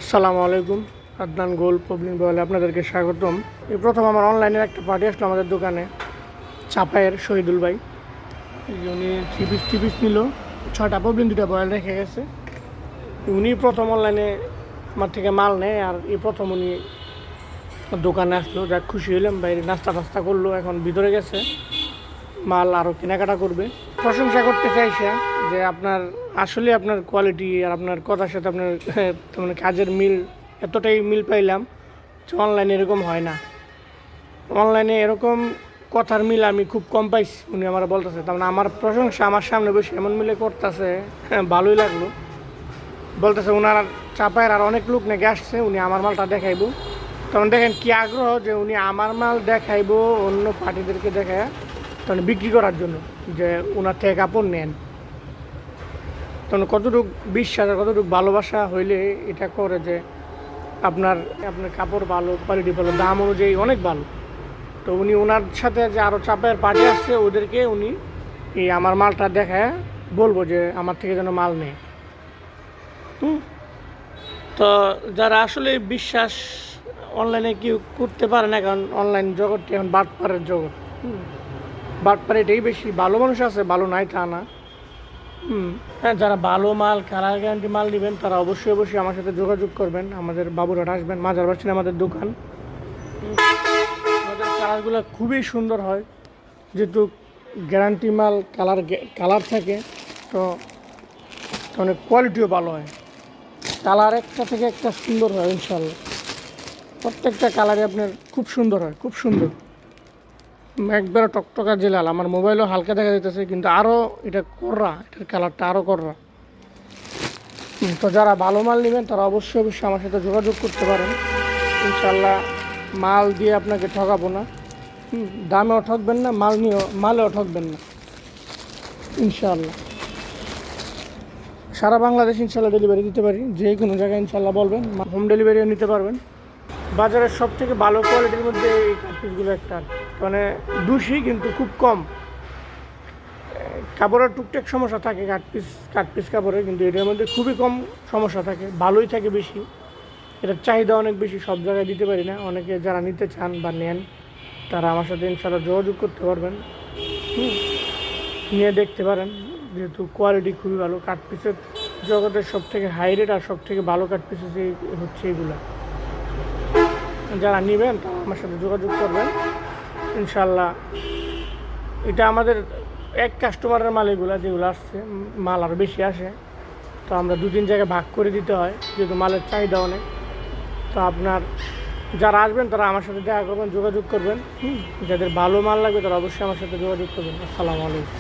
আসসালামু আলাইকুম। আদনান গোল পবলিন বলে আপনাদেরকে স্বাগতম। এই প্রথম আমার অনলাইনের একটা পার্টি আসলো আমাদের দোকানে, চাপায়ের শহীদুল ভাই। উনি থ্রি পিস নিল, 6টা পবলিন 2টা বয়েল রেখে গেছে। উনি প্রথম অনলাইনে আমার থেকে মাল নেয়, আর এই প্রথম উনি দোকানে আসলো। যাক, খুশি হইলাম। বাইরে নাস্তা টাস্তা করলো, এখন ভিতরে গেছে মাল আরও কেনাকাটা করবে। প্রশংসা করতে চাইছে যে আসলে আপনার কোয়ালিটি আর আপনার কথার সাথে আপনার মানে কাজের মিল, এতটাই মিল পাইলাম যে অনলাইনে এরকম হয় না। অনলাইনে এরকম কথার মিল আমি খুব কম পাইছি। উনি আমার বলতেছে, তার মানে আমার প্রশংসা আমার সামনে বসে এমন মিলে করতেছে, ভালোই লাগলো। বলতেছে ওনার চাপায়ের আর অনেক লোক নাকি আসছে, উনি আমার মালটা দেখাইবো। তখন দেখেন কি আগ্রহ যে উনি আমার মাল দেখাইবো অন্য পার্টিদেরকে দেখায়, তখন বিক্রি করার জন্য, যে ওনার থেকে কাপড় নেন। তখন কতটুকু বিশ্বাস আর কতটুকু ভালোবাসা হইলে এটা করে যে আপনার কাপড় ভালো, কোয়ালিটি ভালো, দাম অনুযায়ী অনেক ভালো। তো উনি ওনার সাথে যে আরও চাপের পার্টি আসছে, ওদেরকে উনি এই আমার মালটা দেখায় বলবো যে আমার থেকে যেন মাল নেয়। তো যারা আসলে বিশ্বাস অনলাইনে কেউ করতে পারে না, কারণ অনলাইন জগৎটি এখন বাটপারের জগৎ। বাটপার এটাই বেশি। ভালো মানুষ আছে, ভালো নাই তা না। হ্যাঁ, যারা ভালো মাল, কালার গ্যারান্টি মাল নেবেন তারা অবশ্যই আমার সাথে যোগাযোগ করবেন। আমাদের বাবুরহাট আসবেন, মাজারবাসিনে আমাদের দোকান। আমাদের কালারগুলো খুবই সুন্দর হয়, যেহেতু গ্যারান্টি মাল, কালার থাকে, তো অনেক কোয়ালিটিও ভালো হয়। কালার একটা থেকে একটা সুন্দর হয় ইনশাল্লাহ। প্রত্যেকটা কালারই আপনার খুব সুন্দর হয়, খুব সুন্দর, একবারে টকটকা জেলাল। আমার মোবাইলও হালকা দেখা যাইতেছে, কিন্তু আরও এটা কররা, এটার কালারটা আরও কররা। তো যারা ভালো মাল নেবেন তারা অবশ্যই আমার সাথে যোগাযোগ করতে পারেন। ইনশাল্লাহ মাল দিয়ে আপনাকে ঠকাবো না। দামেও ঠকবেন না, মালেও ঠকবেন না ইনশাল্লাহ। সারা বাংলাদেশ ইনশাল্লাহ ডেলিভারি দিতে পারি, যে কোনো জায়গায় ইনশাল্লাহ বলবেন, হোম ডেলিভারিও নিতে পারবেন। বাজারের সব থেকে ভালো কোয়ালিটির মধ্যে এই কাঠপিসগুলো একটা, মানে দুষি কিন্তু খুব কম। কাপড়ের টুকটাক সমস্যা থাকে কাঠপিস কাপড়ের, কিন্তু এটার মধ্যে খুবই কম সমস্যা থাকে, ভালোই থাকে বেশি। এটার চাহিদা অনেক বেশি, সব জায়গায় দিতে পারি না। অনেকে যারা নিতে চান বা নেন তারা আমার সাথে ইনশাল্লাহ যোগাযোগ করতে পারবেন, নিয়ে দেখতে পারেন, যেহেতু কোয়ালিটি খুবই ভালো। কাঠপিসের জগতের সব থেকে হাই রেট আর সব থেকে ভালো কাঠপিস হচ্ছে এগুলো। যারা নেবেন তারা আমার সাথে যোগাযোগ করবেন ইনশাল্লাহ। এটা আমাদের এক কাস্টমারের মাল, এগুলো যেগুলো আসছে, মাল আরও বেশি আসে, তো আমরা 2-3 জায়গায় ভাগ করে দিতে হয়, যেহেতু মালের চাহিদা অনেক। তো আপনার যারা আসবেন তারা আমার সাথে দেখা করবেন, যোগাযোগ করবেন। যাদের ভালো মাল লাগবে তারা অবশ্যই আমার সাথে যোগাযোগ করবেন। আসসালামু আলাইকুম।